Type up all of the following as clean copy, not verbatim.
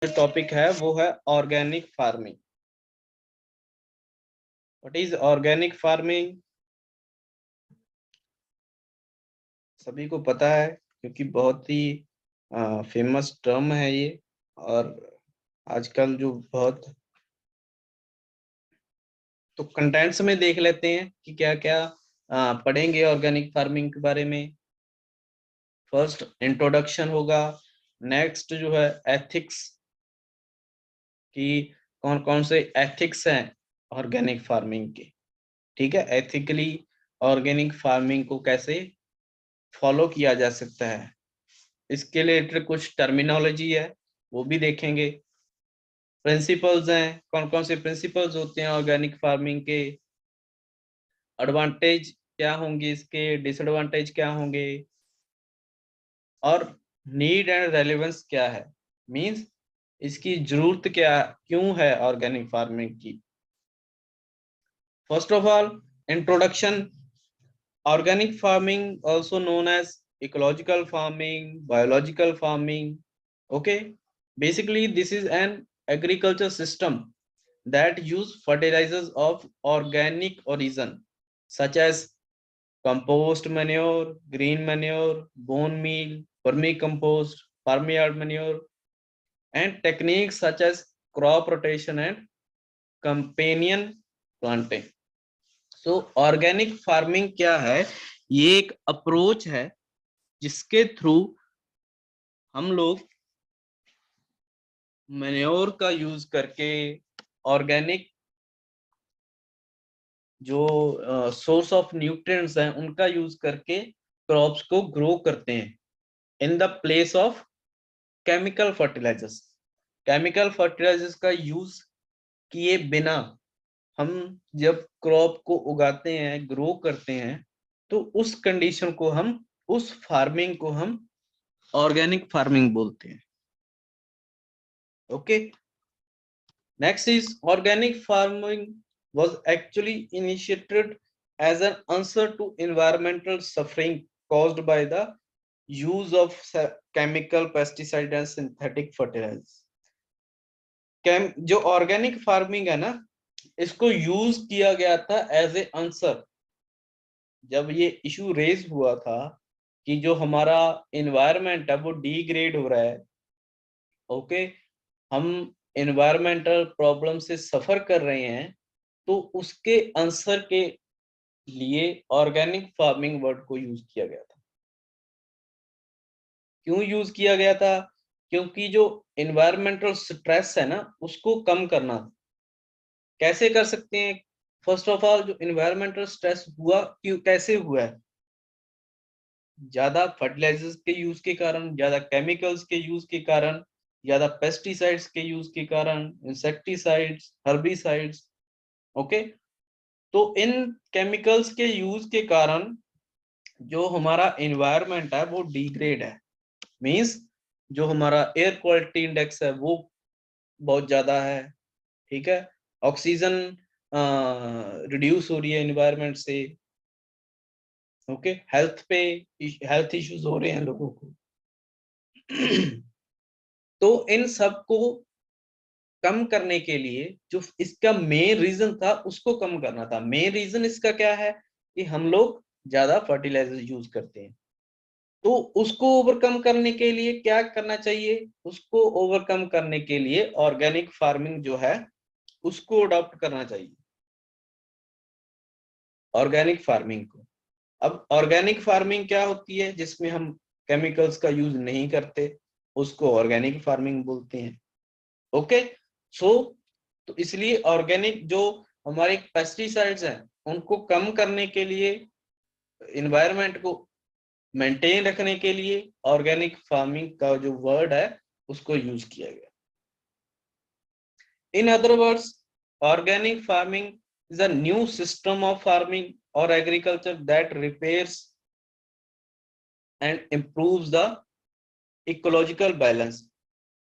Topic है वो है organic farming. What is organic farming? सभी को पता है क्योंकि बहुत ही फेमस टर्म है ये। और आजकल जो बहुत तो कंटेंट्स में देख लेते हैं कि क्या क्या पढ़ेंगे ऑर्गेनिक फार्मिंग के बारे में। फर्स्ट इंट्रोडक्शन होगा, नेक्स्ट जो है एथिक्स कि कौन कौन से एथिक्स हैं ऑर्गेनिक फार्मिंग के। ठीक है, एथिकली ऑर्गेनिक फार्मिंग को कैसे फॉलो किया जा सकता है, इसके रिलेटेड कुछ टर्मिनोलॉजी है वो भी देखेंगे। प्रिंसिपल्स हैं, कौन कौन से प्रिंसिपल्स होते हैं ऑर्गेनिक फार्मिंग के, एडवांटेज क्या होंगे, इसके डिसएडवांटेज क्या होंगे, और नीड एंड रेलेवेंस क्या है, मींस इसकी जरूरत क्या क्यों है ऑर्गेनिक फार्मिंग की। First of all introduction. Organic farming, also known as ecological farming, biological farming. Okay, basically this is an agriculture system that use fertilizers of organic origin, such as compost manure, green manure, bone meal, vermicompost, farmyard manure, and techniques such as crop rotation and companion planting. So organic farming क्या है? ये एक approach है जिसके through हम लोग manure का use करके ऑर्गेनिक जो सोर्स ऑफ न्यूट्रिएंट्स हैं उनका यूज करके क्रॉप्स को ग्रो करते हैं in the place of chemical fertilisers. Chemical fertilisers का यूज किए बिना हम जब क्रॉप को उगाते हैं, ग्रो करते हैं, तो उस कंडीशन को हम, उस फार्मिंग को हम ऑर्गेनिक फार्मिंग बोलते हैं। Okay, next is organic farming was actually initiated as an answer to environmental suffering caused by the use of chemical pesticide and synthetic fertilizers। जो ऑर्गेनिक फार्मिंग है ना, इसको यूज किया गया था एज ए आंसर जब ये इशू रेज हुआ था कि जो हमारा एनवायरनमेंट है वो डिग्रेड हो रहा है। ओके, हम एनवायरमेंटल प्रॉब्लम से सफर कर रहे हैं, तो उसके आंसर के लिए ऑर्गेनिक फार्मिंग वर्ड को यूज किया गया था। क्यों यूज किया गया था? क्योंकि जो एनवायरमेंटल स्ट्रेस है ना उसको कम करना। कैसे कर सकते हैं? फर्स्ट ऑफ ऑल जो एनवायरमेंटल स्ट्रेस हुआ, क्यों कैसे हुआ है? ज्यादा फर्टिलाइजर्स के यूज के कारण, ज्यादा केमिकल्स के यूज के कारण, ज्यादा पेस्टिसाइड्स के यूज के कारण, इंसेक्टिसाइड्स, हर्बिसाइड्स। ओके, तो इन केमिकल्स के यूज के कारण जो हमारा एनवायरनमेंट है वो डिग्रेड है। मींस जो हमारा एयर क्वालिटी इंडेक्स है वो बहुत ज्यादा है। ठीक है, ऑक्सीजन रिड्यूस हो रही है एनवायरनमेंट से। ओके, हेल्थ इश्यूज हो रहे हैं लोगों को। तो इन सब को कम करने के लिए जो इसका मेन रीजन था उसको कम करना था। मेन रीजन इसका क्या है कि हम लोग ज्यादा फर्टिलाइजर यूज करते हैं। तो उसको ओवरकम करने के लिए क्या करना चाहिए? उसको ओवरकम करने के लिए ऑर्गेनिक फार्मिंग जो है उसको अडॉप्ट करना चाहिए, ऑर्गेनिक फार्मिंग को। अब ऑर्गेनिक फार्मिंग क्या होती है? जिसमें हम केमिकल्स का यूज नहीं करते, उसको ऑर्गेनिक फार्मिंग बोलते हैं। ओके, सो तो इसलिए ऑर्गेनिक जो हमारे पेस्टिसाइड्स हैं उनको कम करने के लिए, इन्वायरमेंट को मेंटेन रखने के लिए ऑर्गेनिक फार्मिंग का जो वर्ड है उसको यूज किया गया। In other words, organic farming is a new system of farming और agriculture that repairs and improves the ecological balance.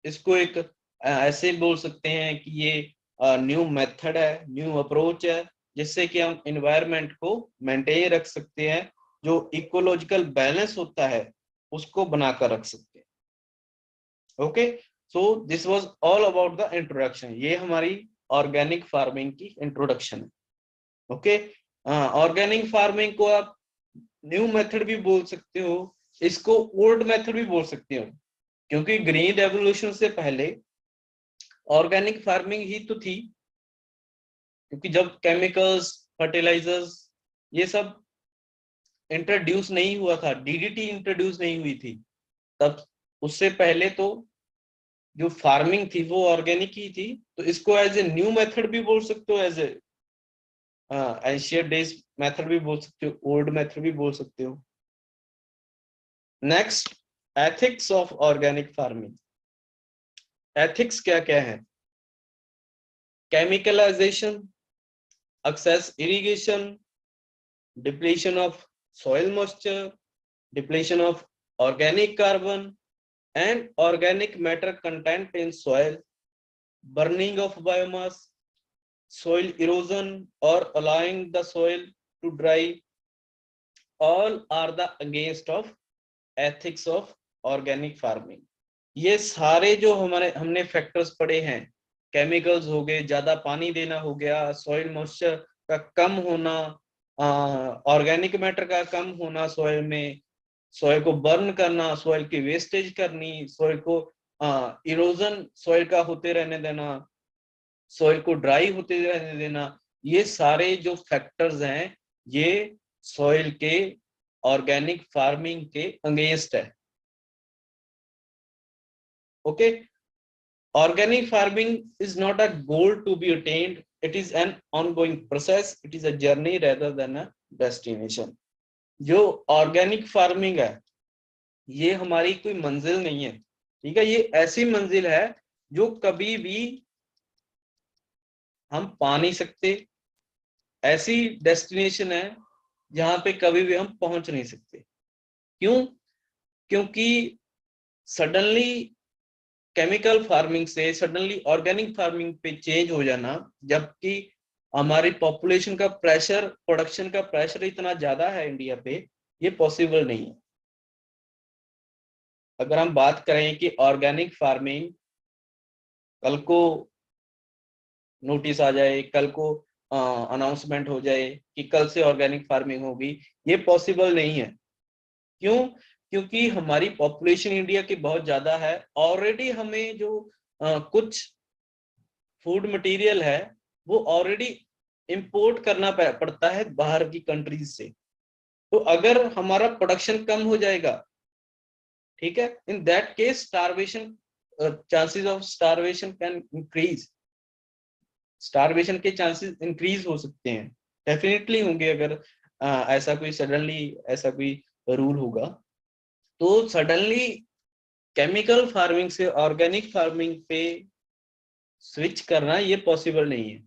इसको एक ऐसे बोल सकते हैं कि ये न्यू मेथड है, न्यू अप्रोच है, जिससे कि हम इन्वायरमेंट को मेंटेन रख सकते हैं, जो इकोलॉजिकल बैलेंस होता है उसको बनाकर रख सकते हैं। Okay, so this was all about the introduction. ये हमारी ऑर्गेनिक फार्मिंग की इंट्रोडक्शन है। ओके, ऑर्गेनिक फार्मिंग को आप न्यू मेथड भी बोल सकते हो, इसको ओल्ड मेथड भी बोल सकते हो, क्योंकि ग्रीन रेवोल्यूशन से पहले ऑर्गेनिक फार्मिंग ही तो थी। क्योंकि जब केमिकल्स, फर्टिलाइजर्स ये सब इंट्रोड्यूस नहीं हुआ था, डीडीटी इंट्रोड्यूस नहीं हुई थी, तब उससे पहले तो जो फार्मिंग थी वो ऑर्गेनिक ही थी। तो इसको एज ए न्यू मेथड भी बोल सकते हो, as a ancient days method भी बोल सकते हो, ओल्ड मेथड भी बोल सकते हो। Next, ethics of organic farming. Ethics क्या क्या है? Chemicalization, excess irrigation, depletion of soil moisture, depletion of organic carbon and organic matter content in soil, burning of biomass, soil erosion or allowing the soil to dry, all are the against of ethics of organic farming। ये सारे जो हमने factors पढ़े हैं, chemicals हो गए, ज्यादा पानी देना हो गया, सॉइल मॉइस्चर का कम होना, ऑर्गेनिक मैटर का कम होना सॉइल में, सॉइल को बर्न करना, सॉइल की वेस्टेज करनी, सॉइल को इरोजन सॉइल का होते रहने देना, सॉइल को ड्राई होते रहने देना, ये सारे जो फैक्टर्स हैं ये सॉइल के ऑर्गेनिक फार्मिंग के अगेंस्ट है। Okay, organic farming is not a goal to be attained, it is an ongoing process, it is a journey rather than a destination। जो ऑर्गेनिक फार्मिंग है ये हमारी कोई मंजिल नहीं है, ठीक है, ये ऐसी मंजिल है जो कभी भी हम पा नहीं सकते, ऐसी डेस्टिनेशन है जहां पे कभी भी हम पहुंच नहीं सकते। क्यों? क्योंकि सडनली केमिकल फार्मिंग से सडनली ऑर्गेनिक फार्मिंग पे चेंज हो जाना, जबकि हमारी पॉपुलेशन का प्रेशर, प्रोडक्शन का प्रेशर इतना ज्यादा है इंडिया पे, ये पॉसिबल नहीं है। अगर हम बात करें कि ऑर्गेनिक फार्मिंग कल को नोटिस आ जाए, कल को अनाउंसमेंट हो जाए कि कल से ऑर्गेनिक फार्मिंग होगी, ये पॉसिबल नहीं है। क्यों? क्योंकि हमारी पॉपुलेशन इंडिया की बहुत ज्यादा है, ऑलरेडी हमें जो कुछ फूड मटेरियल है वो ऑलरेडी इंपोर्ट करना पड़ता है बाहर की कंट्रीज से। तो अगर हमारा प्रोडक्शन कम हो जाएगा, ठीक है, in that case starvation, chances of starvation can increase, starvation के चांसेस इंक्रीज हो सकते हैं, डेफिनेटली होंगे अगर ऐसा कोई सडनली ऐसा कोई रूल होगा। तो सडनली केमिकल फार्मिंग से ऑर्गेनिक फार्मिंग पे स्विच करना ये पॉसिबल नहीं है।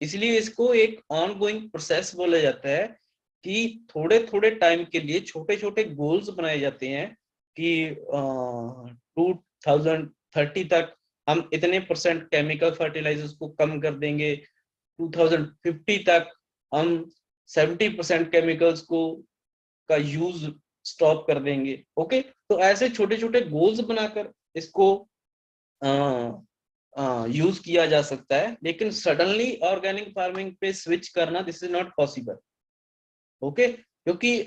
इसलिए इसको एक ऑनगोइंग प्रोसेस बोला जाता है कि थोड़े थोड़े टाइम के लिए छोटे छोटे गोल्स बनाए जाते हैं कि 2030 तक हम इतने % केमिकल फर्टिलाइजर्स को कम कर देंगे, 2050 तक हम 70% केमिकल्स को का यूज स्टॉप कर देंगे। ओके, तो ऐसे छोटे छोटे गोल्स बनाकर इसको यूज किया जा सकता है, लेकिन सडनली ऑर्गेनिक फार्मिंग पे स्विच करना this is not possible. Okay, क्योंकि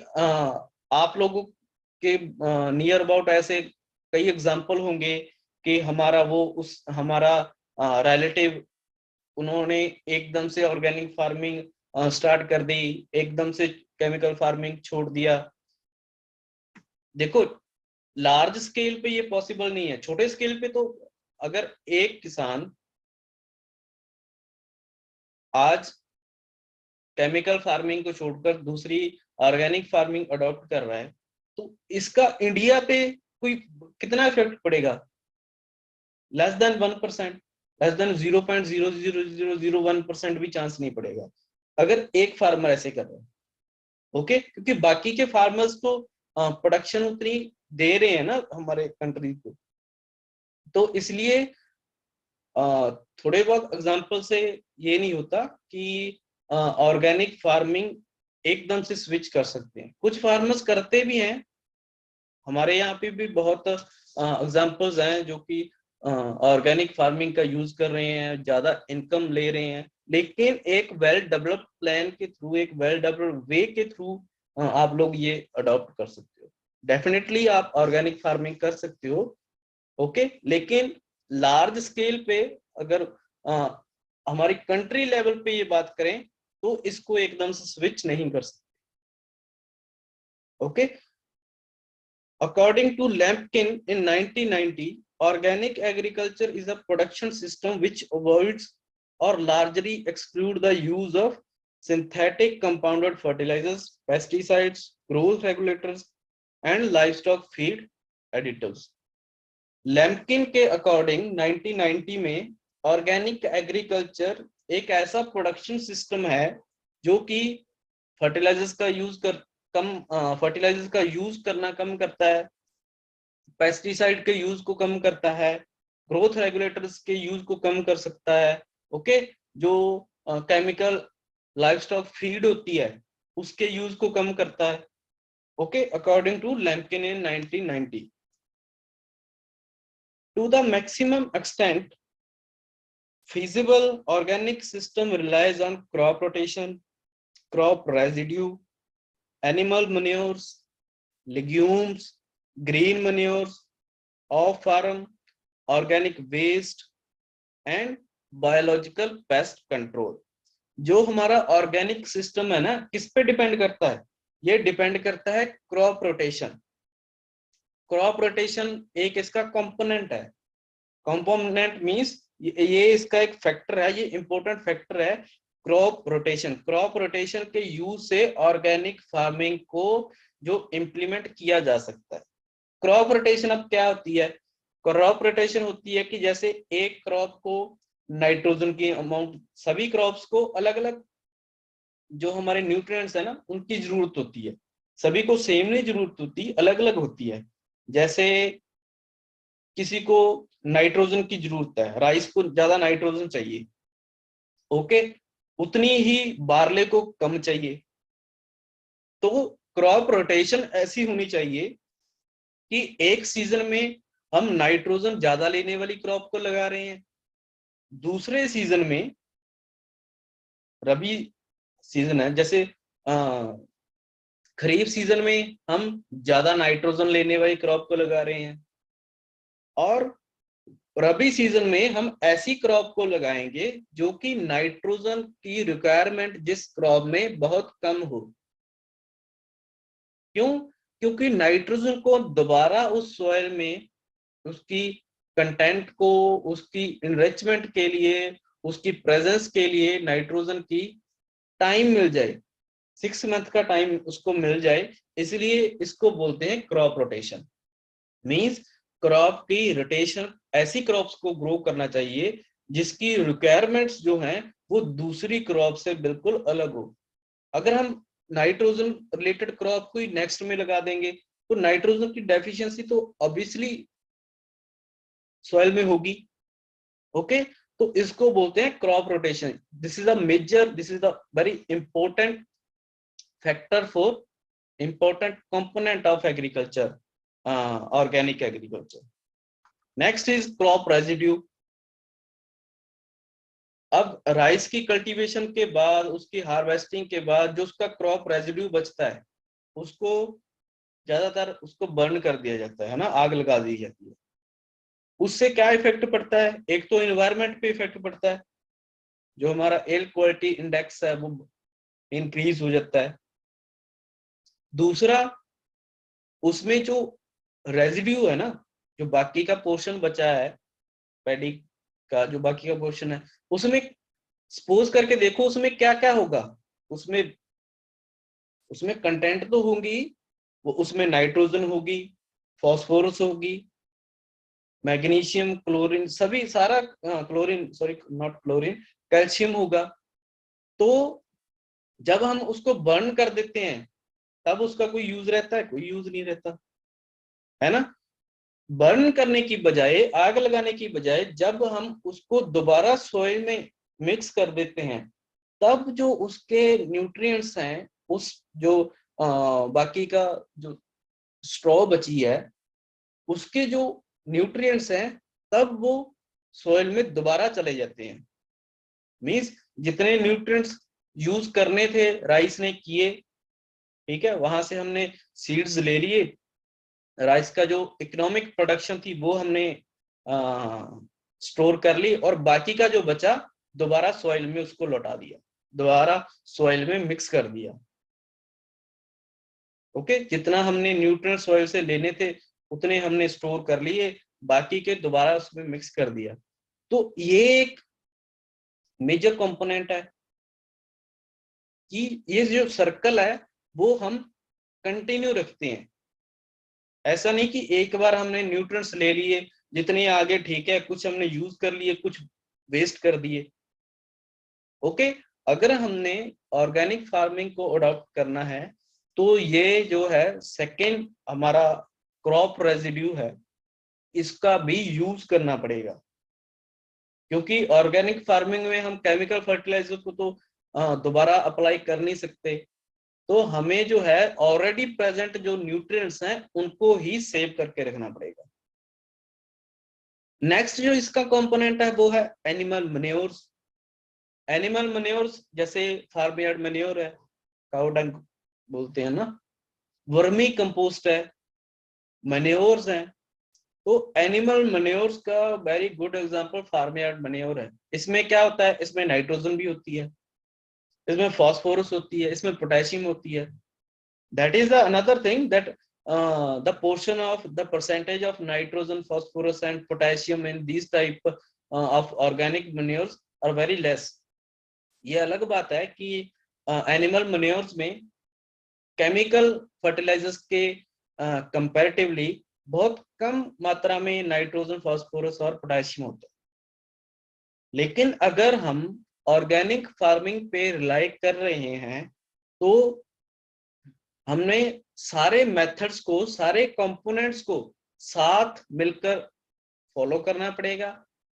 आप लोगों के नियर अबाउट ऐसे कई एग्जांपल होंगे कि हमारा रिलेटिव, उन्होंने एकदम से ऑर्गेनिक फार्मिंग स्टार्ट कर दी, एकदम से केमिकल फार्मिंग छोड़ दिया। देखो, लार्ज स्केल पे ये पॉसिबल नहीं है, छोटे स्केल पे तो अगर एक किसान आज केमिकल फार्मिंग को छोड़कर दूसरी ऑर्गेनिक फार्मिंग अडॉप्ट कर रहा है, तो इसका इंडिया पे कोई कितना इफेक्ट पड़ेगा? लेस देन 1%, लेस देन 0.00001% भी चांस नहीं पड़ेगा अगर एक फार्मर ऐसे कर रहा है। ओके, क्योंकि बाकी के फार्मर्स तो प्रोडक्शन उतनी दे रहे हैं ना हमारे कंट्री को, तो इसलिए थोड़े बहुत एग्जांपल से ये नहीं होता कि ऑर्गेनिक फार्मिंग एकदम से स्विच कर सकते हैं। कुछ फार्मर्स करते भी हैं, हमारे यहाँ पे भी बहुत एग्जांपल्स हैं जो कि ऑर्गेनिक फार्मिंग का यूज कर रहे हैं, ज्यादा इनकम ले रहे हैं, लेकिन एक वेल डेवलप्ड प्लान के थ्रू, एक वेल डेवलप्ड वे के थ्रू आप लोग ये अडॉप्ट कर सकते हो। डेफिनेटली आप ऑर्गेनिक फार्मिंग कर सकते हो, ओके, लेकिन लार्ज स्केल पे अगर हमारी कंट्री लेवल पे ये बात करें तो इसको एकदम से स्विच नहीं कर सकते, okay. According to Lampkin in 1990, organic agriculture is a production system which avoids or largely excludes the use of synthetic compounded fertilizers, pesticides, growth regulators, and livestock feed additives. लैम्पकिन के अकॉर्डिंग 1990 में organic agriculture एक ऐसा production system है जो कि fertilisers का use fertilisers का use करना कम करता है, पेस्टिसाइड के यूज को कम करता है, ग्रोथ रेगुलेटर्स के यूज को कम कर सकता है, ओके, जो केमिकल लाइवस्टॉक फीड होती है उसके यूज को कम करता है, okay, according to Lampkin in 1990। To the maximum extent feasible, organic system relies on crop rotation, crop residue, animal manures, legumes, green manures, off-farm, organic waste and biological pest control। जो हमारा organic system है ना, किस पे depend करता है? ये depend करता है क्रॉप रोटेशन। क्रॉप रोटेशन एक इसका कंपोनेंट है। कंपोनेंट मींस ये इसका एक फैक्टर है, ये इंपॉर्टेंट फैक्टर है क्रॉप रोटेशन। क्रॉप रोटेशन के यूज से ऑर्गेनिक फार्मिंग को जो इम्प्लीमेंट किया जा सकता है। क्रॉप रोटेशन अब क्या होती है? क्रॉप रोटेशन होती है कि जैसे एक क्रॉप को नाइट्रोजन की अमाउंट, सभी क्रॉप्स को अलग अलग जो हमारे न्यूट्रिएंट्स है ना उनकी जरूरत होती है, सभी को सेम नहीं जरूरत होती, अलग अलग होती है। जैसे किसी को नाइट्रोजन की जरूरत है, राइस को ज्यादा नाइट्रोजन चाहिए, ओके, उतनी ही बार्ले को कम चाहिए। तो क्रॉप रोटेशन ऐसी होनी चाहिए कि एक सीजन में हम नाइट्रोजन ज्यादा लेने वाली क्रॉप को लगा रहे हैं, दूसरे सीजन में, रबी सीजन है जैसे खरीफ सीजन में हम ज्यादा नाइट्रोजन लेने वाली क्रॉप को लगा रहे हैं, और रबी सीजन में हम ऐसी क्रॉप को लगाएंगे जो कि नाइट्रोजन की रिक्वायरमेंट जिस क्रॉप में बहुत कम हो। क्यों? क्योंकि नाइट्रोजन को दोबारा उस सॉइल में उसकी कंटेंट को, उसकी इनरिचमेंट के लिए, उसकी प्रेजेंस के लिए नाइट्रोजन की टाइम मिल जाए, 6 मंथ का टाइम उसको मिल जाए, इसलिए इसको बोलते हैं क्रॉप रोटेशन। मींस क्रॉप की रोटेशन ऐसी क्रॉप्स को ग्रो करना चाहिए जिसकी रिक्वायरमेंट्स जो हैं वो दूसरी क्रॉप से बिल्कुल अलग हो। अगर हम नाइट्रोजन रिलेटेड क्रॉप को ही नेक्स्ट में लगा देंगे तो नाइट्रोजन की डेफिशिएंसी तो ऑब्वियसली सॉइल में होगी, ओके। तो इसको बोलते हैं crop rotation. This is the very important factor for important component of agriculture, organic agriculture. Next is crop residue. अब राइस की कल्टीवेशन के बाद, उसकी हार्वेस्टिंग के बाद जो उसका क्रॉप रेजिड्यू बचता है उसको ज्यादातर उसको बर्न कर दिया जाता है ना, आग लगा दी जाती है। उससे क्या इफेक्ट पड़ता है? एक तो एनवायरनमेंट पे इफेक्ट पड़ता है, जो हमारा एयर क्वालिटी इंडेक्स है वो इंक्रीज हो जाता है। दूसरा, उसमें जो रेजिड्यू है ना, जो बाकी का पोर्शन बचा है, पैडी का जो बाकी का पोर्शन है, उसमें सपोज करके देखो उसमें क्या क्या होगा। उसमें उसमें कंटेंट तो होंगी, वो उसमें नाइट्रोजन होगी, फास्फोरस होगी, मैग्नीशियम, क्लोरीन, सभी सारा, chlorine, sorry not chlorine, calcium होगा। तो जब हम उसको बर्न कर देते हैं तब उसका कोई यूज रहता है? कोई यूज नहीं रहता, है ना। बर्न करने की बजाय, आग लगाने की बजाय जब हम उसको दोबारा सॉइल में मिक्स कर देते हैं तब जो उसके न्यूट्रिएंट्स हैं, उस जो बाकी का जो स्ट्रॉ बची है उसके जो न्यूट्रिएंट्स हैं तब वो सॉइल में दोबारा चले जाते हैं। मींस जितने न्यूट्रिएंट्स यूज करने थे राइस ने किए, ठीक है, वहां से हमने सीड्स ले लिए, राइस का जो इकोनॉमिक प्रोडक्शन थी वो हमने स्टोर कर ली, और बाकी का जो बचा दोबारा सॉइल में उसको लौटा दिया, दोबारा सॉइल में मिक्स कर दिया। ओके, जितना हमने न्यूट्रिएंट सॉइल से लेने थे उतने हमने स्टोर कर लिए, बाकी के दोबारा उसमें मिक्स कर दिया। तो ये एक मेजर कंपोनेंट है कि ये जो सर्कल है वो हम कंटिन्यू रखते हैं। ऐसा नहीं कि एक बार हमने न्यूट्रिएंट्स ले लिए, जितने आगे ठीक है, कुछ हमने यूज कर लिए, कुछ वेस्ट कर दिए। ओके, अगर हमने ऑर्गेनिक फार्मिंग को अडॉप्ट करना है तो ये जो है सेकेंड हमारा क्रॉप रेजिड्यू है, इसका भी यूज करना पड़ेगा, क्योंकि ऑर्गेनिक फार्मिंग में हम केमिकल फर्टिलाइजर को तो दोबारा अप्लाई कर नहीं सकते। तो हमें जो है ऑलरेडी प्रेजेंट जो न्यूट्रिएंट्स हैं उनको ही सेव करके रखना पड़ेगा। नेक्स्ट जो इसका कंपोनेंट है वो है एनिमल मैन्योर्स। एनिमल मैन्योर्स जैसे फार्म यार्ड मैन्योर है, काउ डंग बोलते हैं ना, वर्मी कंपोस्ट है, मैन्योर्स हैं। तो एनिमल मैन्योर्स का very good example farm yard manure है। इसमें क्या होता है, इसमें नाइट्रोजन भी होती है, इसमें फास्फोरस होती है, इसमें पोटेशियम होती है। That is the another thing that the portion of the percentage of nitrogen, phosphorus and potassium in these type of organic manures are very less. ये अलग बात है कि एनिमल मैन्योर्स में केमिकल फर्टिलाइजर्स के कंपैरेटिवली बहुत कम मात्रा में नाइट्रोजन, फास्फोरस और पोटेशियम होता है। लेकिन अगर हम ऑर्गेनिक फार्मिंग पे रिलाई कर रहे हैं तो हमने सारे मेथड्स को, सारे कंपोनेंट्स को साथ मिलकर फॉलो करना पड़ेगा,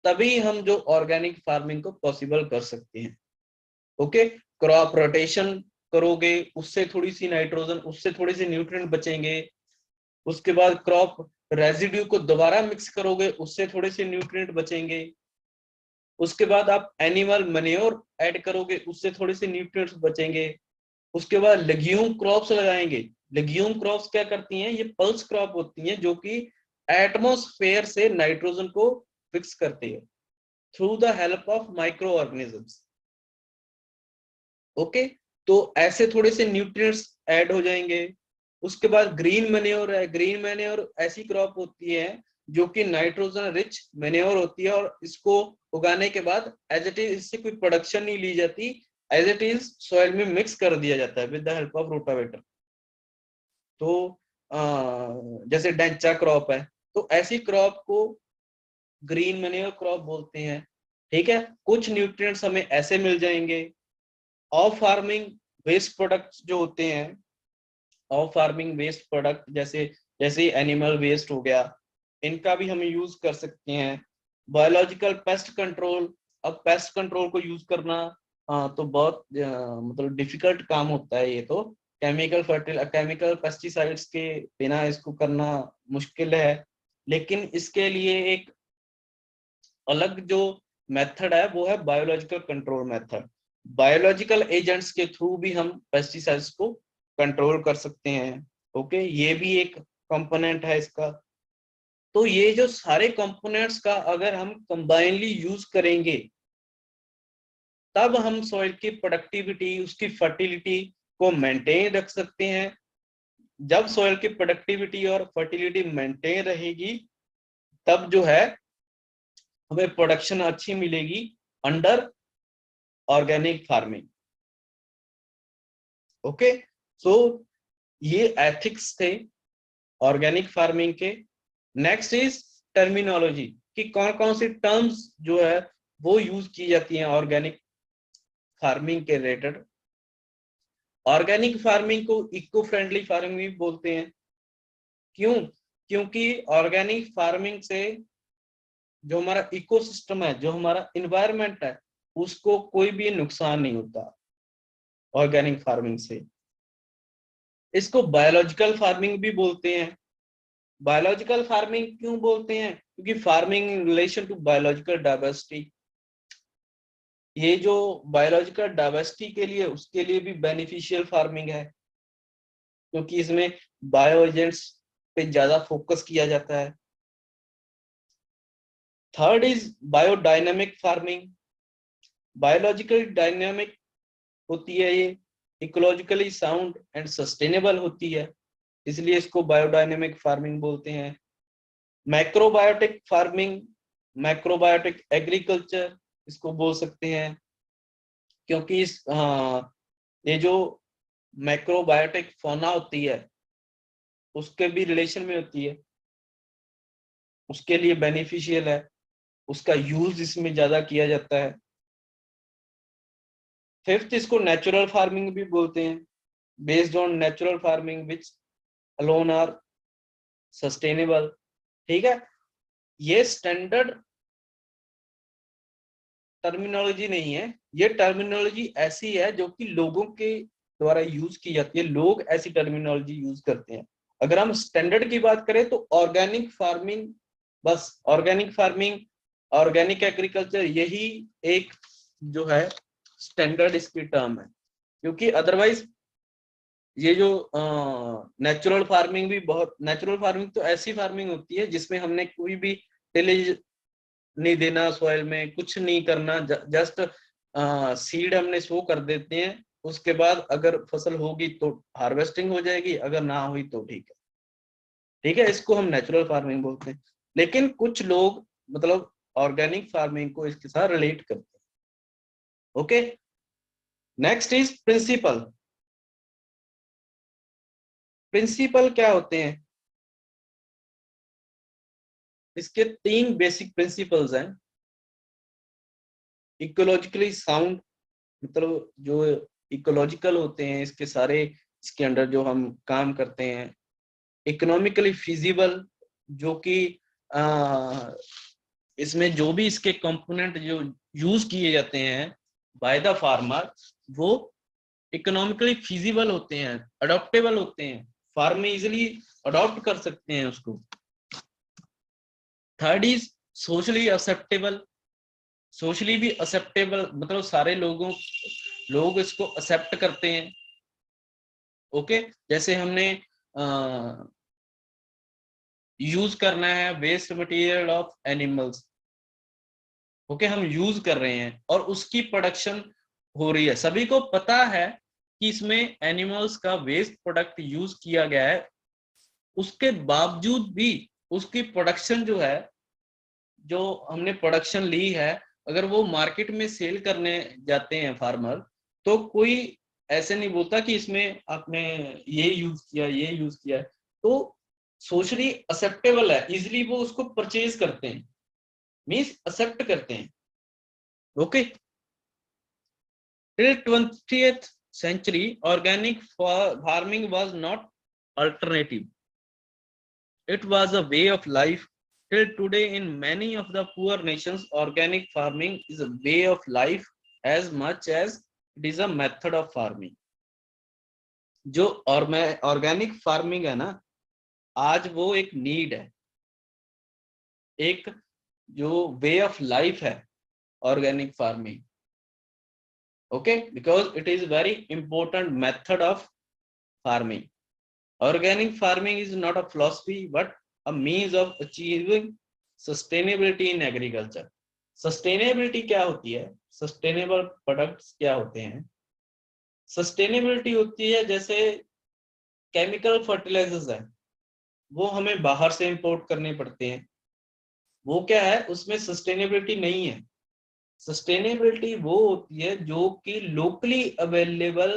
तभी हम जो ऑर्गेनिक फार्मिंग को पॉसिबल कर सकते हैं। ओके, क्रॉप रोटेशन करोगे, उससे थोड़ी सी नाइट्रोजन, उससे थोड़ी सी न्यूट्रिएंट बचेंगे। उसके बाद क्रॉप रेजिड्यू को दोबारा मिक्स करोगे, उससे थोड़े से न्यूट्रिएंट बचेंगे। उसके बाद आप एनिमल मैन्योर ऐड करोगे, उससे थोड़े से न्यूट्रिएंट्स बचेंगे। उसके बाद लेग्यूम क्रॉप्स लगाएंगे। लेग्यूम क्रॉप्स क्या करती हैं, ये पल्स क्रॉप होती हैं जो कि एटमॉस्फेयर से नाइट्रोजन को फिक्स करती है through the help of micro organisms. Okay, तो ऐसे थोड़े से न्यूट्रिएंट्स ऐड हो जाएंगे। उसके बाद ग्रीन मैन्योर है। ग्रीन मैन्योर ऐसी क्रॉप होती है जो कि नाइट्रोजन रिच मैन्योर होती है, और इसको उगाने के बाद एज इट इज इससे कोई प्रोडक्शन नहीं ली जाती, एज इट इज सॉइल में मिक्स कर दिया जाता है with the help of rotavator. तो जैसे डेंचा क्रॉप है, तो ऐसी क्रॉप को ग्रीन मैन्योर क्रॉप बोलते हैं। ठीक है, कुछ न्यूट्रिएंट्स हमें ऐसे मिल जाएंगे। ऑफ फार्मिंग वेस्ट प्रोडक्ट्स जो होते हैं, ऑफ फार्मिंग वेस्ट प्रोडक्ट जैसे जैसे एनिमल वेस्ट हो गया, इनका भी हम यूज कर सकते हैं। बायोलॉजिकल पेस्ट कंट्रोल, अब पेस्ट कंट्रोल को यूज करना तो बहुत मतलब डिफिकल्ट काम होता है। ये तो केमिकल पेस्टिसाइड्स के बिना इसको करना मुश्किल है, लेकिन इसके लिए एक अलग जो मेथड है वो है biological control method. Biological agents के थ्रू भी हम पेस्टिसाइड्स को कंट्रोल कर सकते हैं। ओके, ये भी एक कंपोनेंट है इसका। तो ये जो सारे कंपोनेंट्स का अगर हम कंबाइनली यूज करेंगे तब हम सॉइल की प्रोडक्टिविटी, उसकी फर्टिलिटी को मेंटेन रख सकते हैं। जब सॉइल की प्रोडक्टिविटी और फर्टिलिटी मेंटेन रहेगी तब जो है हमें प्रोडक्शन अच्छी मिलेगी अंडर ऑर्गेनिक फार्मिंग। ओके, सो ये एथिक्स थे ऑर्गेनिक फार्मिंग के। नेक्स्ट इज टर्मिनोलॉजी, कि कौन कौन सी टर्म्स जो है वो यूज की जाती हैं ऑर्गेनिक फार्मिंग के रिलेटेड। ऑर्गेनिक फार्मिंग को इको फ्रेंडली फार्मिंग भी बोलते हैं। क्यों? क्योंकि ऑर्गेनिक फार्मिंग से जो हमारा इकोसिस्टम है, जो हमारा इन्वायरमेंट है, उसको कोई भी नुकसान नहीं होता ऑर्गेनिक फार्मिंग से। इसको बायोलॉजिकल फार्मिंग भी बोलते हैं। बायोलॉजिकल फार्मिंग क्यों बोलते हैं? क्योंकि farming in relation to biological diversity, ये जो बायोलॉजिकल डाइवर्सिटी के लिए, उसके लिए भी बेनिफिशियल फार्मिंग है, क्योंकि इसमें बायो एजेंट्स पे ज्यादा फोकस किया जाता है। Third is biodynamic farming. Biological dynamic होती है ये, इकोलॉजिकली साउंड एंड सस्टेनेबल होती है, इसलिए इसको बायोडायनेमिक फार्मिंग बोलते हैं। मैक्रोबायोटिक फार्मिंग, मैक्रोबायोटिक एग्रीकल्चर इसको बोल सकते हैं, क्योंकि इस ये जो मैक्रोबायोटिक फौना होती है उसके भी रिलेशन में होती है, उसके लिए बेनिफिशियल है, उसका यूज इसमें ज्यादा किया जाता है। फिफ्थ, इसको नेचुरल फार्मिंग भी बोलते हैं, based on natural farming which alone are sustainable. ठीक है, ये स्टैंडर्ड टर्मिनोलॉजी नहीं है, ये टर्मिनोलॉजी ऐसी है जो कि लोगों के द्वारा यूज की जाती है, लोग ऐसी टर्मिनोलॉजी यूज करते हैं। अगर हम स्टैंडर्ड की बात करें तो ऑर्गेनिक फार्मिंग, बस ऑर्गेनिक फार्मिंग, ऑर्गेनिक एग्रीकल्चर, यही एक जो है स्टैंडर्ड इसकी टर्म है। क्योंकि अदरवाइज ये जो नेचुरल फार्मिंग भी बहुत, नेचुरल फार्मिंग तो ऐसी फार्मिंग होती है जिसमें हमने कोई भी टिलेज नहीं देना, सॉइल में कुछ नहीं करना, जस्ट सीड हमने सो कर देते हैं, उसके बाद अगर फसल होगी तो हार्वेस्टिंग हो जाएगी, अगर ना हुई तो ठीक है। ठीक है, इसको हम नेचुरल फार्मिंग बोलते हैं। लेकिन कुछ लोग मतलब ऑर्गेनिक फार्मिंग को इसके साथ रिलेट करते हैं। Okay, next is principle. Principle क्या होते हैं? इसके तीन बेसिक प्रिंसिपल्स हैं। इकोलॉजिकली साउंड, मतलब जो इकोलॉजिकल होते हैं इसके सारे, इसके अंडर जो हम काम करते हैं। इकोनॉमिकली फिजिबल, जो कि इसमें जो भी इसके कंपोनेंट जो यूज किए जाते हैं बाय द फार्मर, वो इकोनॉमिकली फिजिबल होते हैं, अडॉप्टेबल होते हैं, फार्म में इजिली अडॉप्ट कर सकते हैं उसको। Third is socially acceptable. Socially भी एक्सेप्टेबल, मतलब सारे लोग इसको एक्सेप्ट करते हैं। ओके, जैसे हमने यूज करना है waste material of animals. Okay, हम यूज कर रहे हैं और उसकी प्रोडक्शन हो रही है, सभी को पता है कि इसमें एनिमल्स का वेस्ट प्रोडक्ट यूज किया गया है, उसके बावजूद भी उसकी प्रोडक्शन जो है, जो हमने प्रोडक्शन ली है, अगर वो मार्केट में सेल करने जाते हैं फार्मर, तो कोई ऐसे नहीं बोलता कि इसमें आपने ये यूज किया, ये यूज किया। तो सोशली एक्सेप्टेबल है, इजिली वो उसको परचेज करते हैं, मींस एक्सेप्ट करते हैं। Okay, till 20th century organic farming was not alternative, it was a way of life. Till today in many of the poor nations organic farming is a way of life as much as it is a method of farming. जो और मैं organic farming है ना, आज वो एक need है, एक जो वे ऑफ लाइफ है organic farming. Okay, because it is very important method of farming. Organic farming is not a philosophy but a means of achieving sustainability in agriculture. Sustainability क्या होती है? Sustainable products क्या होते हैं? Sustainability होती है जैसे केमिकल फर्टिलाइजर्स है, वो हमें बाहर से इंपोर्ट करने पड़ते हैं, वो क्या है, उसमें सस्टेनेबिलिटी नहीं है। सस्टेनेबिलिटी वो होती है जो कि locally available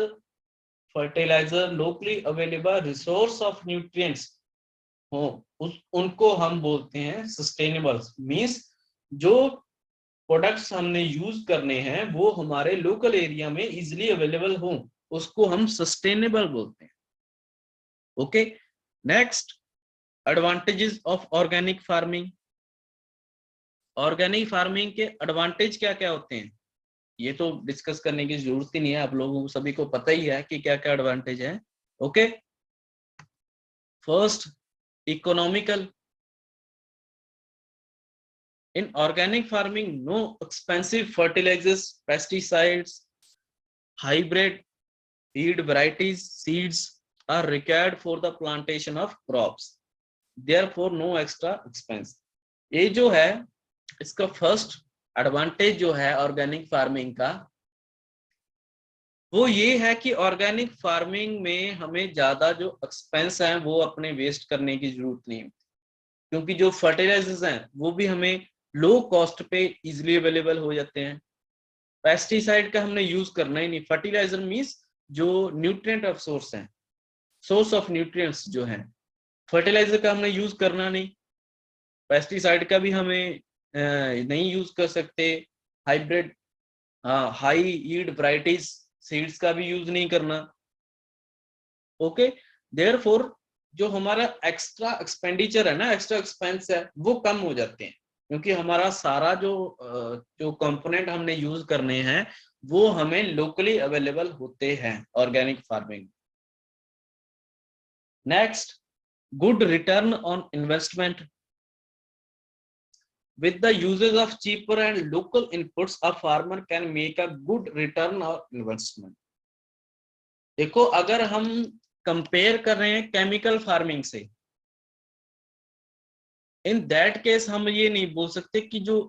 fertiliser, locally available resource of nutrients हो, उनको हम बोलते हैं सस्टेनेबल। मींस जो प्रोडक्ट्स हमने यूज करने हैं वो हमारे लोकल एरिया में इजिली अवेलेबल हो, उसको हम सस्टेनेबल बोलते हैं। Okay, next, advantages of organic farming. Organic farming के एडवांटेज क्या क्या होते हैं, ये तो डिस्कस करने की जरूरत ही नहीं है, आप लोगों को सभी को पता ही है कि क्या क्या एडवांटेज है। Okay, first, economical. In organic farming, no expensive fertilizers, pesticides, hybrid seed varieties, seeds are required for the plantation of crops. Therefore, no extra expense. ये जो है इसका फर्स्ट एडवांटेज जो है ऑर्गेनिक फार्मिंग का, वो ये है कि ऑर्गेनिक फार्मिंग में हमें ज्यादा जो एक्सपेंस है वो अपने वेस्ट करने की जरूरत नहीं है, क्योंकि जो फर्टिलाइजर्स हैं वो भी हमें लो कॉस्ट पे इजीली अवेलेबल हो जाते हैं। पेस्टिसाइड का हमने यूज करना ही नहीं। फर्टिलाइजर मींस जो न्यूट्रिएंट ऑफ सोर्स है, सोर्स ऑफ न्यूट्रिएंट्स जो है, फर्टिलाइजर का हमने यूज करना नहीं। पेस्टिसाइड का भी हमें नहीं यूज कर सकते। Hybrid high yield varieties seeds का भी यूज नहीं करना। ओके, देयरफॉर जो हमारा एक्स्ट्रा एक्सपेंडिचर है ना, एक्स्ट्रा एक्सपेंस है, वो कम हो जाते हैं, क्योंकि हमारा सारा जो कंपोनेंट हमने यूज करने हैं वो हमें लोकली अवेलेबल होते हैं organic farming. Next, good return on investment. With the uses of cheaper and local inputs, a farmer can make a good return on investment. देखो, अगर हम कंपेयर कर रहे हैं केमिकल फार्मिंग से, इन दैट केस हम ये नहीं बोल सकते कि जो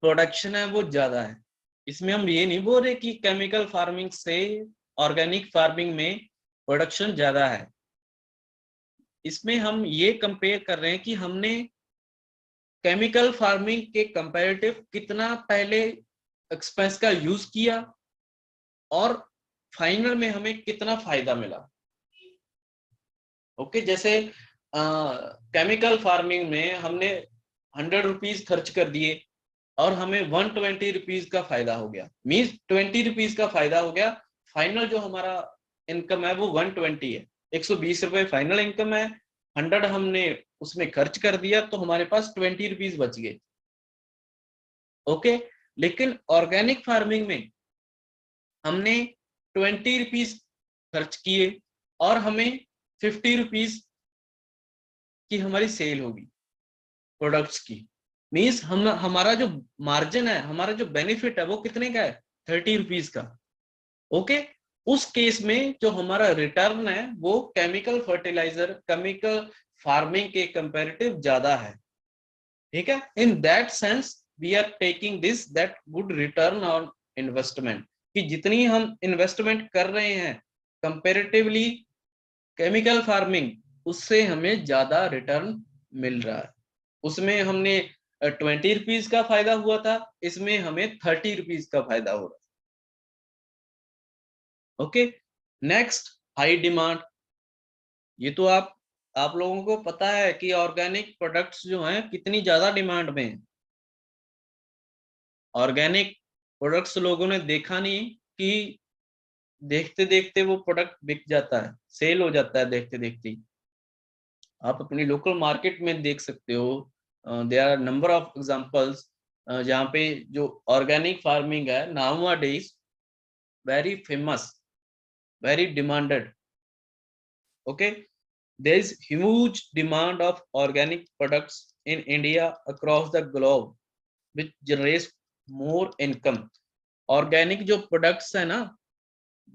प्रोडक्शन है वो ज्यादा है। इसमें हम ये नहीं बोल रहे कि केमिकल फार्मिंग से ऑर्गेनिक फार्मिंग में प्रोडक्शन ज्यादा है। इसमें हम ये कंपेयर कर रहे हैं कि हमने केमिकल फार्मिंग के कंपैरेटिव कितना पहले एक्सपेंस का यूज किया और फाइनल में हमें कितना फायदा मिला। ओके, जैसे केमिकल फार्मिंग में हमने 100 रुपीज खर्च कर दिए और हमें 120 रुपीज का फायदा हो गया, मीन्स 20 रुपीज का फायदा हो गया। फाइनल जो हमारा इनकम है वो 120 है, 120 रुपए फाइनल इनकम है। 100 हमने उसमें खर्च कर दिया तो हमारे पास 20 रुपीज बच गए। ओके, लेकिन ऑर्गेनिक फार्मिंग में हमने 20 रुपीज खर्च किए और हमें 50 रुपीज की हमारी सेल होगी प्रोडक्ट्स की। मीन्स हम हमारा जो मार्जिन है, हमारा जो बेनिफिट है वो कितने का है, 30 रुपीज का। ओके, उस केस में जो हमारा रिटर्न है वो केमिकल फर्टिलाइजर, केमिकल फार्मिंग के कंपैरेटिव ज्यादा है। ठीक है, in that sense we are taking this that good return on investment, कि जितनी हम इन्वेस्टमेंट कर रहे हैं कंपैरेटिवली केमिकल फार्मिंग, उससे हमें ज्यादा रिटर्न मिल रहा है। उसमें हमने 20 रुपीज का फायदा हुआ था, इसमें हमें 30 रुपीज का फायदा हो रहा है। Okay, next, high demand. ये तो आप लोगों को पता है कि ऑर्गेनिक प्रोडक्ट्स जो हैं कितनी ज्यादा डिमांड में है। ऑर्गेनिक प्रोडक्ट्स लोगों ने देखा नहीं कि देखते देखते वो प्रोडक्ट बिक जाता है, सेल हो जाता है देखते देखते। आप अपनी लोकल मार्केट में देख सकते हो, there are number of examples जहाँ पे जो ऑर्गेनिक फार्मिंग है nowadays very famous, very demanded. Okay, there is huge demand of organic products in India across the globe which generates more income. Organic जो products है ना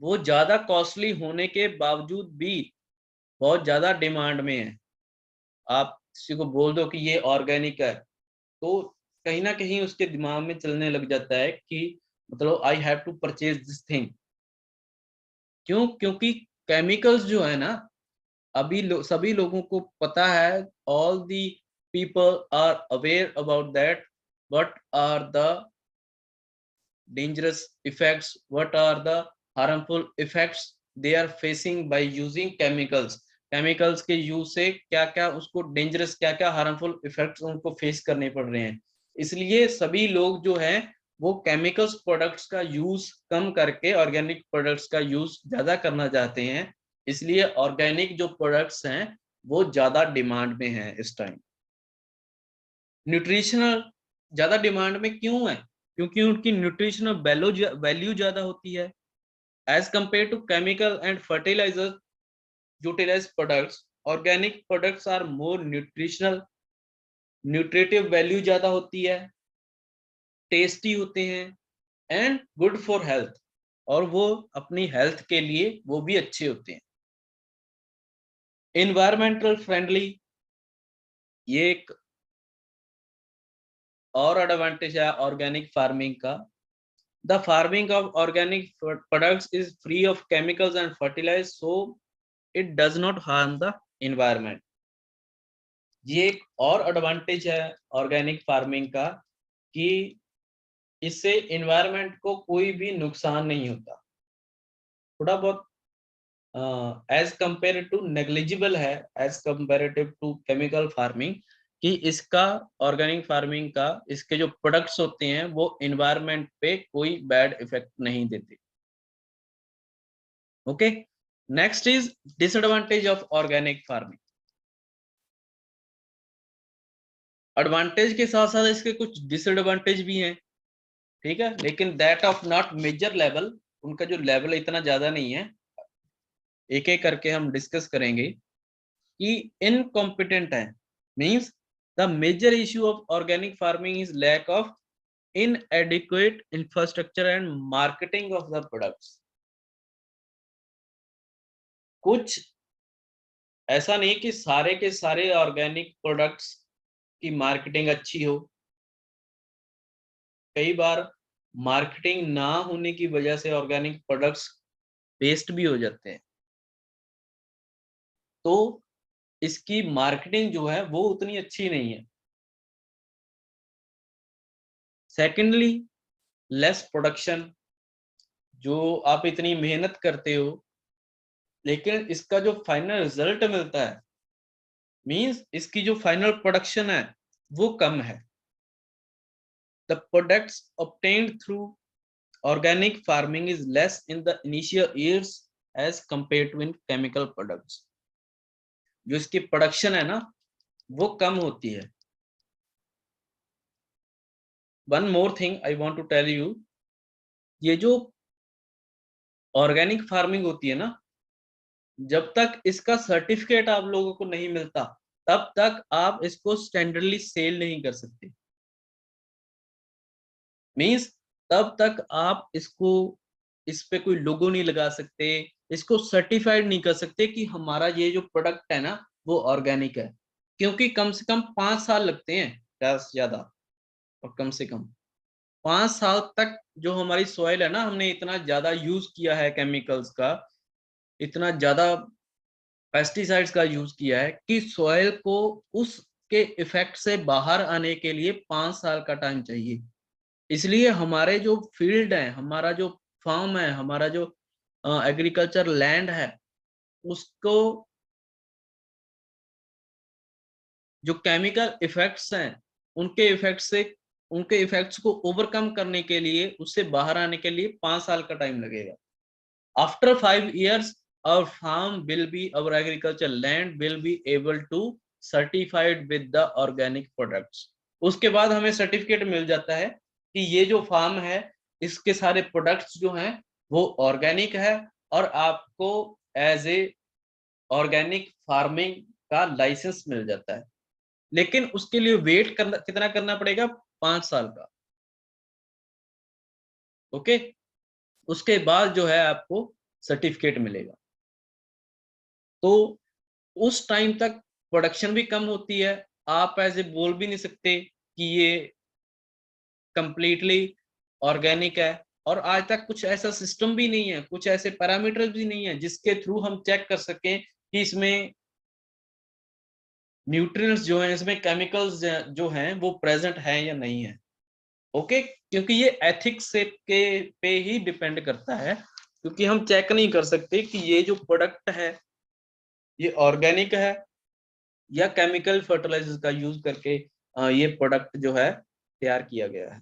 वो ज्यादा costly होने के बावजूद भी बहुत ज्यादा डिमांड में है। आप किसी को बोल दो कि ये ऑर्गेनिक है तो कहीं ना कहीं उसके दिमाग में चलने लग जाता है कि मतलब I have to purchase this thing. क्यों? क्योंकि केमिकल्स जो है ना, अभी सभी लोगों को पता है, all the people are aware about that what are the dangerous effects, what are the harmful effects they are facing by using chemicals. Chemicals के यूज से क्या क्या उसको डेंजरस, क्या क्या हार्मफुल इफेक्ट्स उनको फेस करने पड़ रहे हैं। इसलिए सभी लोग जो है वो केमिकल्स प्रोडक्ट्स का यूज कम करके ऑर्गेनिक प्रोडक्ट्स का यूज ज्यादा करना चाहते हैं। इसलिए ऑर्गेनिक जो प्रोडक्ट्स हैं वो ज्यादा डिमांड में है इस टाइम। न्यूट्रिशनल ज्यादा डिमांड में क्यों है? क्योंकि उनकी न्यूट्रिशनल वैल्यू ज्यादा होती है as compare to chemical and fertiliser utilised products. Organic products are more nutritional nutritive value ज्यादा होती है, टेस्टी होते हैं एंड गुड फॉर हेल्थ, और वो अपनी हेल्थ के लिए वो भी अच्छे होते हैं। इन्वायरमेंटल फ्रेंडली, ये एक और एडवांटेज है ऑर्गेनिक फार्मिंग का। The farming of organic products is free of chemicals and fertiliser, so it does not harm the environment. ये एक और एडवांटेज है ऑर्गेनिक फार्मिंग का कि इससे इन्वायरमेंट को कोई भी नुकसान नहीं होता। थोड़ा बहुत एज कंपेयर टू नेग्लिजिबल है as comparative to chemical farming, कि इसका ऑर्गेनिक फार्मिंग का इसके जो प्रोडक्ट्स होते हैं वो इन्वायरमेंट पे कोई बैड इफेक्ट नहीं देते। Okay, next is disadvantage of organic farming. Advantage के साथ साथ इसके कुछ डिसएडवांटेज भी हैं, ठीक है, लेकिन that of not major level, उनका जो लेवल इतना ज्यादा नहीं है, एक एक करके हम डिस्कस करेंगे। कि इनकॉम्पिटेंट है, means the major issue of organic farming is lack of inadequate infrastructure and marketing of the products। कुछ ऐसा नहीं कि सारे के सारे ऑर्गेनिक प्रोडक्ट्स की मार्केटिंग अच्छी हो, कई बार मार्केटिंग ना होने की वजह से ऑर्गेनिक प्रोडक्ट्स वेस्ट भी हो जाते हैं। तो इसकी मार्केटिंग जो है वो उतनी अच्छी नहीं है। सेकेंडली, लेस प्रोडक्शन, जो आप इतनी मेहनत करते हो लेकिन इसका जो फाइनल रिजल्ट मिलता है, मींस इसकी जो फाइनल प्रोडक्शन है वो कम है। The products obtained through organic farming is less in the initial years as compared to in chemical products। जो इसकी प्रोडक्शन है ना वो कम होती है। One more thing I want to tell you, ये जो ऑर्गेनिक फार्मिंग होती है ना, जब तक इसका सर्टिफिकेट आप लोगों को नहीं मिलता तब तक आप इसको स्टैंडर्डली सेल नहीं कर सकते। मींस तब तक आप इसको, इस पे कोई लोगो नहीं लगा सकते, इसको सर्टिफाइड नहीं कर सकते कि हमारा ये जो प्रोडक्ट है ना वो ऑर्गेनिक है, क्योंकि कम से कम 5 साल लगते हैं ज्यादा से ज्यादा, और कम से कम 5 साल तक जो हमारी सॉइल है ना, हमने इतना ज्यादा यूज किया है केमिकल्स का, इतना ज्यादा पेस्टिसाइड्स का यूज किया है कि सॉइल को उसके इफेक्ट से बाहर आने के लिए 5 साल का टाइम चाहिए। इसलिए हमारे जो फील्ड है, हमारा जो फार्म है, हमारा जो एग्रीकल्चर लैंड है, उसको जो केमिकल इफेक्ट्स हैं उनके इफेक्ट्स को ओवरकम करने के लिए, उससे बाहर आने के लिए 5 साल का टाइम लगेगा। After 5 years our farm will be, our agriculture land will be able to certified with the organic products। उसके बाद हमें सर्टिफिकेट मिल जाता है कि ये जो फार्म है इसके सारे प्रोडक्ट्स जो हैं वो ऑर्गेनिक है, और आपको एज ए ऑर्गेनिक फार्मिंग का लाइसेंस मिल जाता है। लेकिन उसके लिए वेट करना, कितना करना पड़ेगा, 5 साल का। ओके, उसके बाद जो है आपको सर्टिफिकेट मिलेगा। तो उस टाइम तक प्रोडक्शन भी कम होती है, आप ऐसे बोल भी नहीं सकते कि ये कंप्लीटली ऑर्गेनिक है। और आज तक कुछ ऐसा सिस्टम भी नहीं है, कुछ ऐसे पैरामीटर्स भी नहीं है जिसके थ्रू हम चेक कर सकें कि इसमें न्यूट्रिएंट्स जो हैं, इसमें केमिकल्स जो हैं वो प्रेजेंट है या नहीं है। ओके, क्योंकि ये एथिक्स से के पे ही डिपेंड करता है, क्योंकि हम चेक नहीं कर सकते कि ये जो प्रोडक्ट है ये ऑर्गेनिक है या केमिकल फर्टिलाइजर्स का यूज करके ये प्रोडक्ट जो है तैयार किया गया है।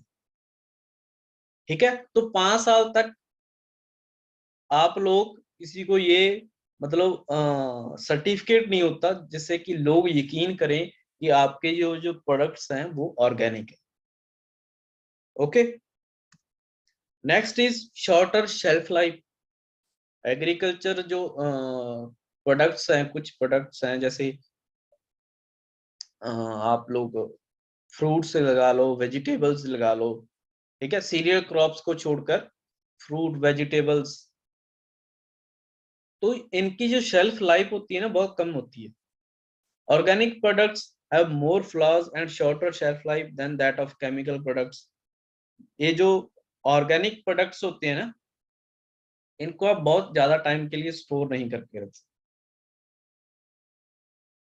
ठीक है, तो 5 साल तक आप लोग किसी को ये मतलब सर्टिफिकेट नहीं होता जिससे कि लोग यकीन करें कि आपके जो जो प्रोडक्ट्स हैं वो ऑर्गेनिक है। Okay, next is shorter shelf life. Agriculture जो प्रोडक्ट्स हैं, कुछ प्रोडक्ट्स हैं जैसे आप लोग फ्रूट्स लगा लो, वेजिटेबल्स लगा लो, ठीक है, सीरियल क्रॉप्स को छोड़कर फ्रूट वेजिटेबल्स, तो इनकी जो शेल्फ लाइफ होती है ना बहुत कम होती है। Organic products have more flaws and shorter shelf life than that of chemical products. ये जो ऑर्गेनिक प्रोडक्ट्स होते हैं ना, इनको आप बहुत ज्यादा टाइम के लिए स्टोर नहीं करके रख सकते।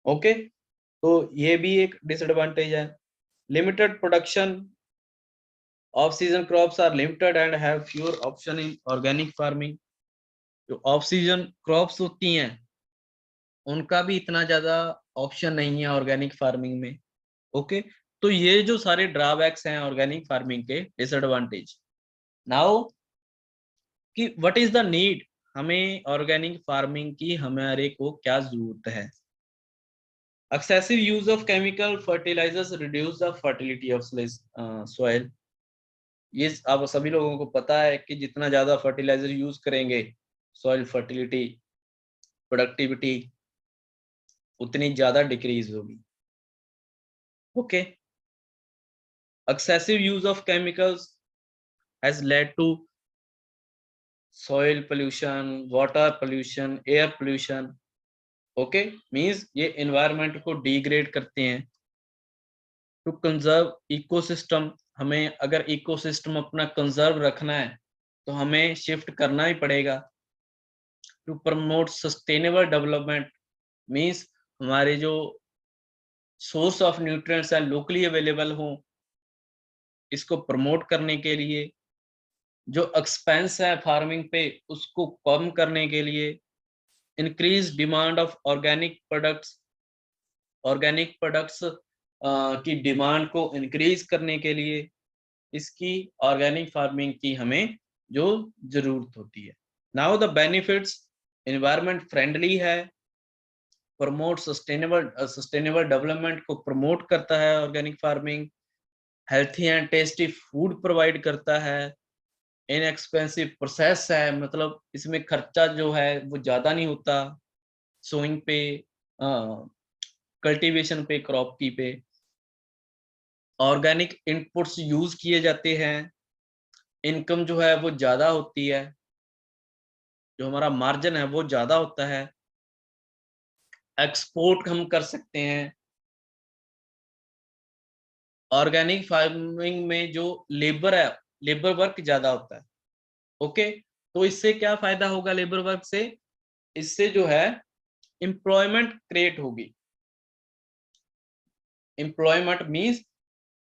ओके, तो ये भी एक डिसएडवांटेज है। Limited production, off season crops are limited and have fewer option in organic farming. जो ऑफ सीजन क्रॉप्स होती हैं उनका भी इतना ज्यादा ऑप्शन नहीं है ऑर्गेनिक फार्मिंग में। ओके, तो ये जो सारे ड्रॉबैक्स हैं ऑर्गेनिक फार्मिंग के, डिसएडवांटेज। नाउ कि व्हाट इज द नीड, हमें ऑर्गेनिक फार्मिंग की हमारे को क्या जरूरत है। Excessive use of chemical fertilisers reduce the fertility of soil. ये आप सभी लोगों को पता है कि जितना ज्यादा फर्टिलाइजर यूज करेंगे सॉइल फर्टिलिटी, प्रोडक्टिविटी उतनी ज्यादा डिक्रीज होगी। Okay, excessive use of chemicals has led to soil pollution, water pollution, air pollution. Okay, means ये एनवायरनमेंट को डिग्रेड करते हैं। टू कंजर्व इकोसिस्टम, हमें अगर इकोसिस्टम अपना कंजर्व रखना है तो हमें शिफ्ट करना ही पड़ेगा। To promote sustainable development, means हमारे जो सोर्स ऑफ न्यूट्रिएंट्स हैं लोकली अवेलेबल हों, इसको प्रमोट करने के लिए। जो एक्सपेंस है फार्मिंग पे उसको कम करने के लिए। Increase demand of organic products, organic products की डिमांड को इंक्रीज करने के लिए इसकी ऑर्गेनिक फार्मिंग की हमें जो जरूरत होती है। Now the benefits, environment friendly है, प्रमोट सस्टेनेबल डेवलपमेंट को प्रमोट करता है organic farming, healthy and tasty food provide करता है, इनएक्सपेंसिव प्रोसेस है, मतलब इसमें खर्चा जो है वो ज्यादा नहीं होता, सोइंग पे, कल्टीवेशन पे, क्रॉप की पे। ऑर्गेनिक इनपुट्स यूज किए जाते हैं, इनकम जो है वो ज्यादा होती है, जो हमारा मार्जिन है वो ज्यादा होता है, एक्सपोर्ट हम कर सकते हैं। ऑर्गेनिक फार्मिंग में जो लेबर है, लेबर वर्क ज्यादा होता है। ओके, तो इससे क्या फायदा होगा लेबर वर्क से, इससे जो है एम्प्लॉयमेंट क्रिएट होगी। एम्प्लॉयमेंट मींस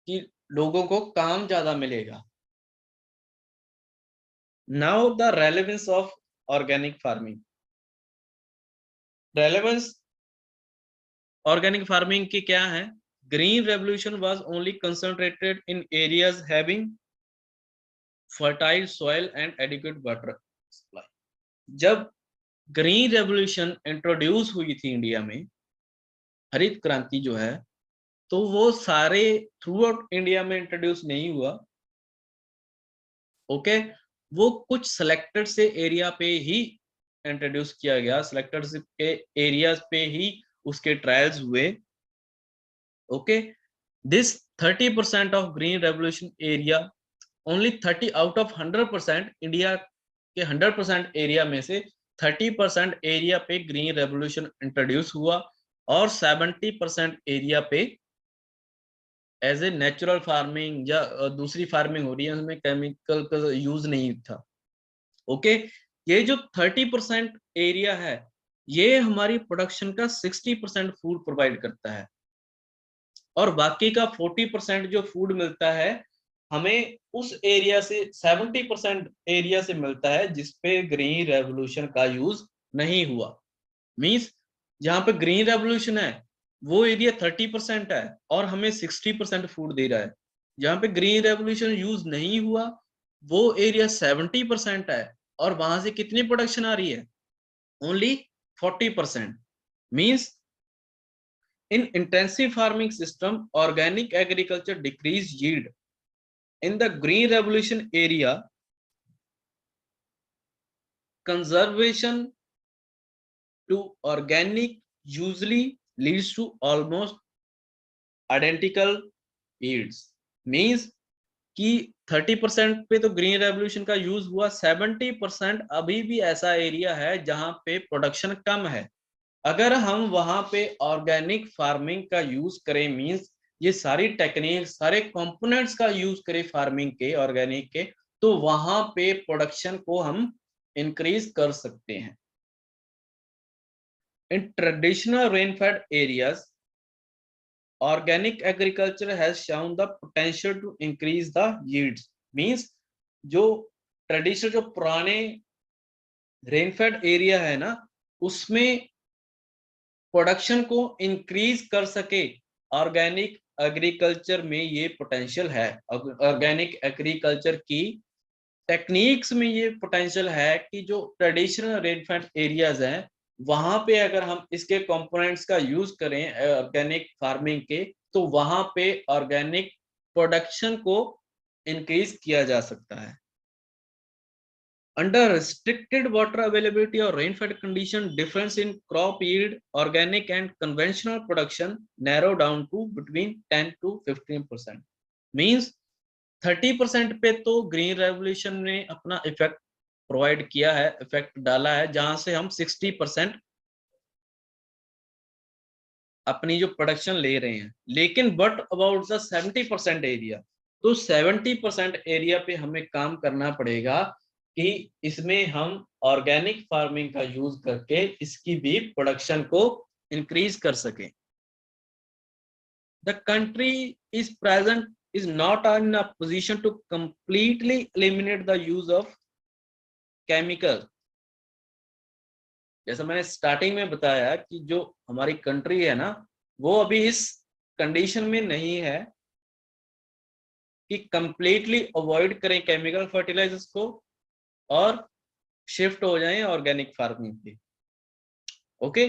कि लोगों को काम ज्यादा मिलेगा। Now the relevance of organic farming. Relevance organic farming की क्या है? Green revolution was only concentrated in areas having fertile soil and adequate water supply. जब ग्रीन रेवोल्यूशन इंट्रोड्यूस हुई थी इंडिया में, हरित क्रांति जो है, तो वो सारे थ्रू आउट इंडिया में इंट्रोड्यूस नहीं हुआ। ओके, वो कुछ सिलेक्टेड से एरिया पे ही इंट्रोड्यूस किया गया, सिलेक्टेड के एरियाज पे ही उसके ट्रायल्स हुए। Okay, this 30% of green revolution area, only 30 out of 100%, India के 100% एरिया में से 30% एरिया पे ग्रीन रेवोल्यूशन इंट्रोड्यूस हुआ और 70% एरिया पे एज ए नेचुरल फार्मिंग या दूसरी फार्मिंग हो रही है, उसमें केमिकल का यूज नहीं था। ओके, ये जो 30% एरिया है ये हमारी प्रोडक्शन का 60% फूड प्रोवाइड करता है, और बाकी का 40% जो फूड मिलता है हमें उस एरिया से, 70% एरिया से मिलता है जिसपे ग्रीन रेवोल्यूशन का यूज नहीं हुआ। मींस जहां पे ग्रीन रेवोल्यूशन है वो एरिया 30% है और हमें 60% फूड दे रहा है। जहां पे ग्रीन रेवोल्यूशन यूज नहीं हुआ वो एरिया 70% है और वहां से कितनी प्रोडक्शन आ रही है? Only 40%। Means in intensive farming system, organic agriculture decreased yield. In the green revolution area, conservation to organic usually leads to almost identical yields means कि 30% पे तो ग्रीन रेवोल्यूशन का यूज हुआ, 70% अभी भी ऐसा एरिया है जहां पे प्रोडक्शन कम है। अगर हम वहां पे ऑर्गेनिक फार्मिंग का यूज करें, मींस ये सारी टेक्निक सारे कंपोनेंट्स का यूज करें फार्मिंग के, ऑर्गेनिक के, तो वहां पे प्रोडक्शन को हम इंक्रीज कर सकते हैं। In traditional rainfed areas organic agriculture has shown the potential to increase the yields means जो ट्रेडिशनल जो पुराने रेनफेड एरिया है ना, उसमें प्रोडक्शन को इंक्रीज कर सके, ऑर्गेनिक एग्रीकल्चर में ये पोटेंशियल है। ऑर्गेनिक एग्रीकल्चर की टेक्निक्स में ये पोटेंशियल है कि जो ट्रेडिशनल रेनफेड एरियाज हैं वहां पे अगर हम इसके कंपोनेंट्स का यूज करें ऑर्गेनिक फार्मिंग के, तो वहां पे ऑर्गेनिक प्रोडक्शन को इंक्रीज किया जा सकता है। Under restricted water availability or rainfed condition, difference in crop yield, organic and conventional production narrow down to between 10 to 15%. Means 30% पे तो ग्रीन रेवोल्यूशन ने अपना इफेक्ट प्रोवाइड किया है, इफेक्ट डाला है, जहां से हम 60% अपनी जो प्रोडक्शन ले रहे हैं। लेकिन बट अबाउट द 70% एरिया, तो 70% एरिया पे हमें काम करना पड़ेगा कि इसमें हम ऑर्गेनिक फार्मिंग का यूज करके इसकी भी प्रोडक्शन को इंक्रीज कर सकें। The country is present is not in a position to completely eliminate the use of chemical। जैसा मैंने स्टार्टिंग में बताया कि जो हमारी कंट्री है ना, वो अभी इस कंडीशन में नहीं है कि कंप्लीटली अवॉइड करें केमिकल फर्टिलाइजर्स को और शिफ्ट हो जाएं ऑर्गेनिक फार्मिंग पे। ओके,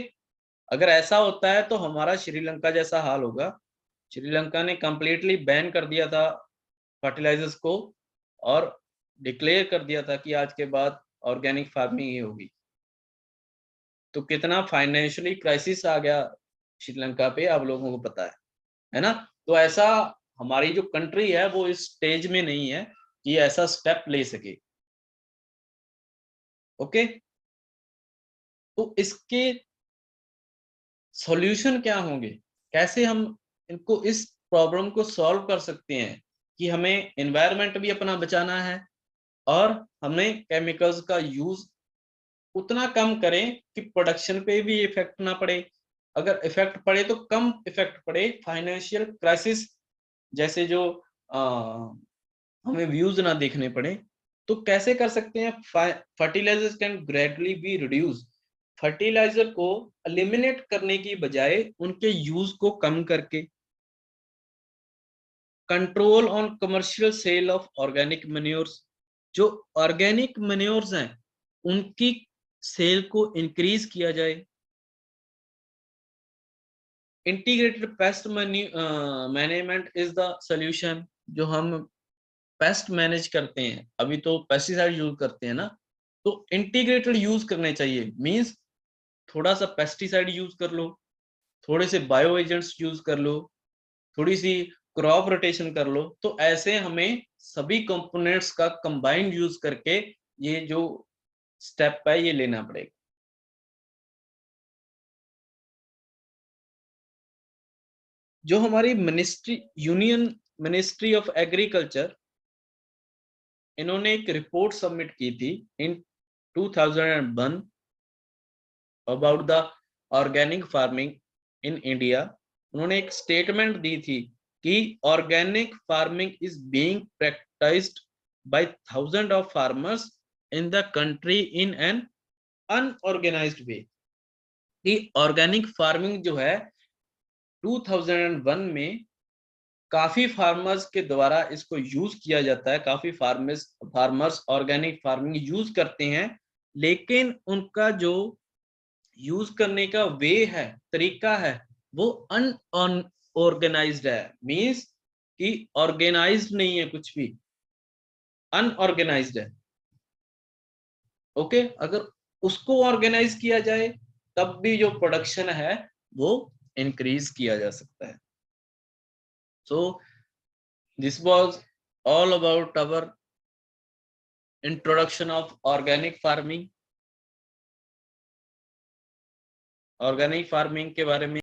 अगर ऐसा होता है तो हमारा श्रीलंका जैसा हाल होगा। श्रीलंका ने कंप्लीटली बैन कर दिया था फर्टिलाइजर्स को और डिक्लेयर कर दिया था कि आज के बाद ऑर्गेनिक फार्मिंग ही होगी। तो कितना फाइनेंशियली क्राइसिस आ गया श्रीलंका पे, आप लोगों को पता है ना। तो ऐसा हमारी जो कंट्री है वो इस स्टेज में नहीं है कि ऐसा स्टेप ले सके। ओके, तो इसके सॉल्यूशन क्या होंगे, कैसे हम इनको इस प्रॉब्लम को सॉल्व कर सकते हैं कि हमें एनवायरनमेंट भी अपना बचाना है और हमें केमिकल्स का यूज उतना कम करें कि प्रोडक्शन पे भी इफेक्ट ना पड़े। अगर इफेक्ट पड़े तो कम इफेक्ट पड़े, फाइनेंशियल क्राइसिस जैसे जो हमें व्यूज ना देखने पड़े। तो कैसे कर सकते हैं? Fertilisers can gradually be reduce. Fertiliser को एलिमिनेट करने की बजाय उनके यूज को कम करके, control on commercial sale of organic manures, जो ऑर्गेनिक मैन्योर्स हैं उनकी सेल को इंक्रीज किया जाए। Integrated pest management is the solution. जो हम पेस्ट मैनेज करते हैं, अभी तो पेस्टिसाइड यूज करते हैं ना, तो इंटीग्रेटेड यूज करने चाहिए। मींस थोड़ा सा पेस्टिसाइड यूज कर लो, थोड़े से बायो एजेंट्स यूज कर लो, थोड़ी सी क्रॉप रोटेशन कर लो। तो ऐसे हमें सभी कंपोनेंट्स का कंबाइंड यूज करके ये जो स्टेप है ये लेना पड़ेगा। जो हमारी ministry, union ministry of agriculture, इन्होंने एक रिपोर्ट सबमिट की थी in 2001 about the organic farming in India. उन्होंने एक स्टेटमेंट दी थी कि organic farming is being practised by thousand of farmers in the country in an unorganized way. कि ऑर्गेनिक फार्मिंग जो है 2001 में काफी फार्मर्स के द्वारा इसको यूज किया जाता है, काफी फार्मर्स ऑर्गेनिक फार्मिंग यूज करते हैं, लेकिन उनका जो यूज करने का वे है, तरीका है, वो अनऑर्गेनाइज्ड है। मींस कि ऑर्गेनाइज्ड नहीं है, कुछ भी अनऑर्गेनाइज्ड है। ओके, अगर उसको ऑर्गेनाइज किया जाए तब भी जो प्रोडक्शन है वो इंक्रीज किया जा सकता है। सो This was all about our introduction of organic farming. Organic farming के बारे में